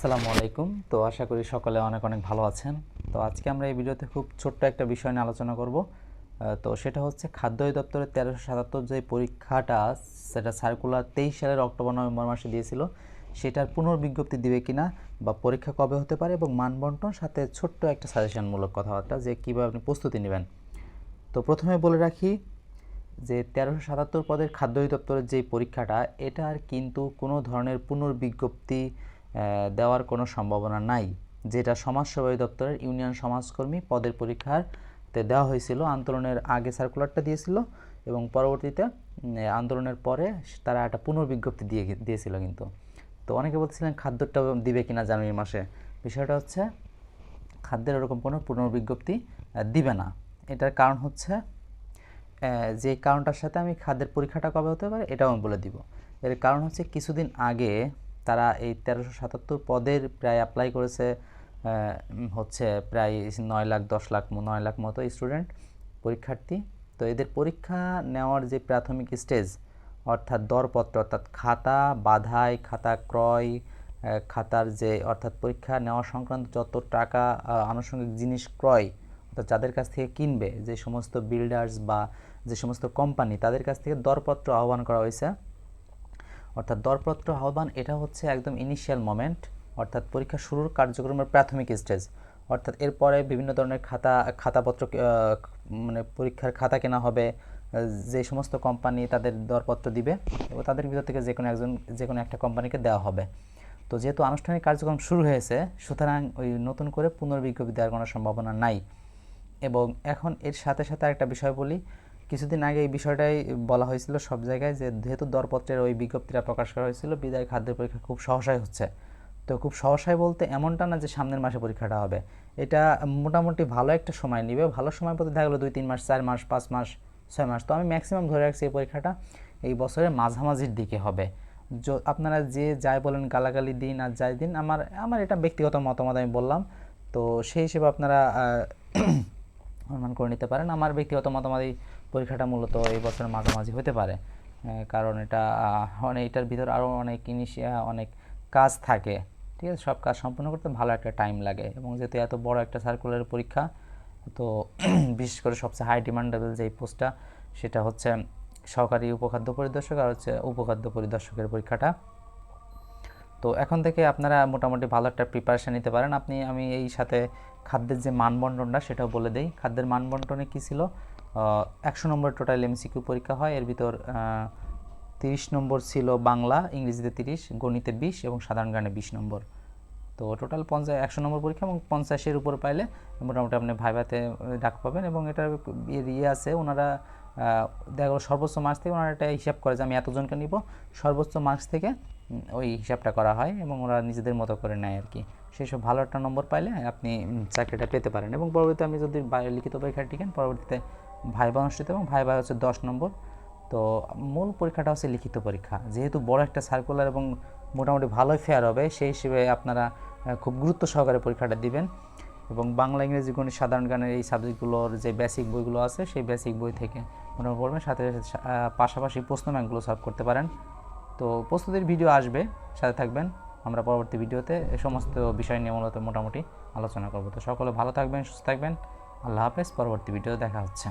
আসসালামু আলাইকুম। তো আশা করি সকলে অনেক অনেক ভালো আছেন। তো আজকে আমরা এই ভিডিওতে খুব ছোট্ট একটা বিষয় নিয়ে আলোচনা করব। তো সেটা হচ্ছে খাদ্য অধিদপ্তরের 1377 যে পরীক্ষাটা, সেটা সার্কুলার 23 সালের অক্টোবর নভেম্বর মাসে দিয়েছিল, সেটার পুনর্বিজ্ঞপ্তি দিবে কিনা বা পরীক্ষা কবে হতে পারে এবং মানবন্টন সাথে ছোট্ট একটা সাজেশনমূলক কথাবার্তা যে কীভাবে আপনি প্রস্তুতি নেবেন। তো প্রথমে বলে রাখি যে 1377 পদের খাদ্য অধিদপ্তরের যে পরীক্ষাটা, এটার কিন্তু কোনো ধরনের পুনর্বিজ্ঞপ্তি দেওয়ার কোনো সম্ভাবনা নাই। যেটা সমাজসেবা অধিদপ্তরের ইউনিয়ন সমাজকর্মী পদের পরীক্ষাতে দেওয়া হয়েছিল, আন্দোলনের আগে সার্কুলারটা দিয়েছিল এবং পরবর্তীতে আন্দোলনের পরে তারা একটা পুনর্বিজ্ঞপ্তি দিয়েছিল কিন্তু। তো অনেকে বলছিলেন খাদ্যটা দিবে কিনা জানুয়ারি মাসে। বিষয়টা হচ্ছে খাদ্যের ওরকম কোনো পুনর্বিজ্ঞপ্তি দিবে না। এটার কারণ হচ্ছে যে কারণটার সাথে আমি খাদ্যের পরীক্ষাটা কবে হতে পারে এটাও আমি বলে দিব। এর কারণ হচ্ছে কিছুদিন আগে তারা এই 1377 পদের প্রায় অ্যাপ্লাই করেছে হচ্ছে প্রায় 9 লাখ 10 লাখ 9 লাখ মতো স্টুডেন্ট পরীক্ষার্থী। তো এদের পরীক্ষা নেওয়ার যে প্রাথমিক স্টেজ, অর্থাৎ দরপত্র, অর্থাৎ খাতা বাধাই, খাতা ক্রয়, খাতার যে অর্থাৎ পরীক্ষা নেওয়া সংক্রান্ত যত টাকা আনুষঙ্গিক জিনিস ক্রয়, অর্থাৎ যাদের কাছ থেকে কিনবে, যে সমস্ত বিল্ডার্স বা যে সমস্ত কোম্পানি, তাদের কাছ থেকে দরপত্র আহ্বান করা হয়েছে। অর্থাৎ দরপত্র আহ্বান এটা হচ্ছে একদম ইনিশিয়াল মোমেন্ট, অর্থাৎ পরীক্ষা শুরুর কার্যক্রমের প্রাথমিক স্টেজ। অর্থাৎ এরপরে বিভিন্ন ধরনের খাতাপত্র মানে পরীক্ষার খাতা কেনা হবে, যে সমস্ত কোম্পানি তাদের দরপত্র দিবে এবং তাদের ভিতর থেকে যে কোনো একটা কোম্পানিকে দেওয়া হবে। তো যেহেতু আনুষ্ঠানিক কার্যক্রম শুরু হয়েছে, সুতরাং ওই নতুন করে পুনর্বিজ্ঞপ্তি দেওয়ার কোনো সম্ভাবনা নাই। এবং এখন এর সাথে সাথে একটা বিষয় বলি, কিছুদিন আগে এই বিষয়টাই বলা হয়েছিল সব জায়গায় যে যেহেতু দরপত্রের ওই বিজ্ঞপ্তিটা প্রকাশ করা হয়েছিল, বিদায় খাদ্যের পরীক্ষা খুব সহসাই হচ্ছে। তো খুব সহসাই বলতে এমনটা না যে সামনের মাসে পরীক্ষাটা হবে, এটা মোটামুটি ভালো একটা সময় নেবে। ভালো সময় বলতে দেখা গেলো 2-3 মাস, 4 মাস, 5 মাস, 6 মাস। তো আমি ম্যাক্সিমাম ধরে রাখছি এই পরীক্ষাটা এই বছরের মাঝামাঝির দিকে হবে। আপনারা যে যাই বলেন, গালাগালি দিন আর যাই দিন, আমার এটা ব্যক্তিগত মতামত আমি বললাম। তো সেই হিসেবে আপনারা অনুমান করে নিতে পারেন। আমার ব্যক্তিগত মতামত এই পরীক্ষাটা মূলত এই বছরের মাঝামাঝি হতে পারে, কারণ এটা এটার ভিতর আরও অনেক কাজ থাকে। ঠিক আছে, সব কাজ সম্পূর্ণ করতে ভালো একটা টাইম লাগে এবং যেহেতু এত বড় একটা সার্কুলার পরীক্ষা, তো বিশেষ করে সবচেয়ে হাই ডিমান্ডেবল যেই পোস্টটা, সেটা হচ্ছে সহকারী উপখাদ্য পরিদর্শক আর হচ্ছে উপখাদ্য পরিদর্শকের পরীক্ষাটা। তো এখন থেকে আপনারা মোটামুটি ভালো একটা প্রিপারেশান নিতে পারেন। আমি এই সাথে খাদ্যের যে মানবন্টনটা সেটাও বলে দেই। খাদ্যের মানবন্টনে কী ছিল, 100 নম্বর টোটাল এমসিকিউ পরীক্ষা হয়। এর ভিতর 30 নম্বর ছিল বাংলা, ইংরেজিতে 30, গণিতে 20 এবং সাধারণ জ্ঞানে 20 নম্বর। তো টোটাল 100 নম্বর পরীক্ষা এবং 50-এর উপর পাইলে মোটামুটি আপনি ভাইভাতে ডাক পাবেন। এবং এটার আছে, ওনারা দেখা গেলো সর্বোচ্চ মার্কস থেকে ওনারা একটা হিসাব করে যে আমি এতজনকে নিব, সর্বোচ্চ মার্কস থেকে ওই হিসাবটা করা হয় এবং ওরা নিজেদের মতো করে নেয় আর কি। সেই সব ভালো একটা নম্বর পাইলে আপনি চাকরিটা পেতে পারেন। এবং পরবর্তীতে আমি যদি লিখিত পরীক্ষা টিকেন, পরবর্তীতে ভাইবা অনুষ্ঠিত এবং ভাইবা হচ্ছে 10 নম্বর। তো মূল পরীক্ষাটা হচ্ছে লিখিত পরীক্ষা। যেহেতু বড় একটা সার্কুলার এবং মোটামুটি ভালোই ফেয়ার হবে, সেই হিসেবে আপনারা খুব গুরুত্ব সহকারে পরীক্ষাটা দিবেন। এবং বাংলা, ইংরেজি, গণিত, সাধারণ জ্ঞানের এই সাবজেক্টগুলোর যে বেসিক বইগুলো আছে, সেই বেসিক বই থেকে মোটামুটি পড়বেন, সাথে পাশাপাশি প্রশ্ন ব্যাংকগুলো সলভ করতে পারেন। তো প্রস্তুতির ভিডিও আসবে, সাথে থাকবেন। আমরা পরবর্তী ভিডিওতে এই সমস্ত বিষয় নিয়ে মোটামুটি আলোচনা করব। তো সকলে ভালো থাকবেন, সুস্থ থাকবেন। আল্লাহ হাফেজ। পরবর্তী ভিডিও দেখা হচ্ছে।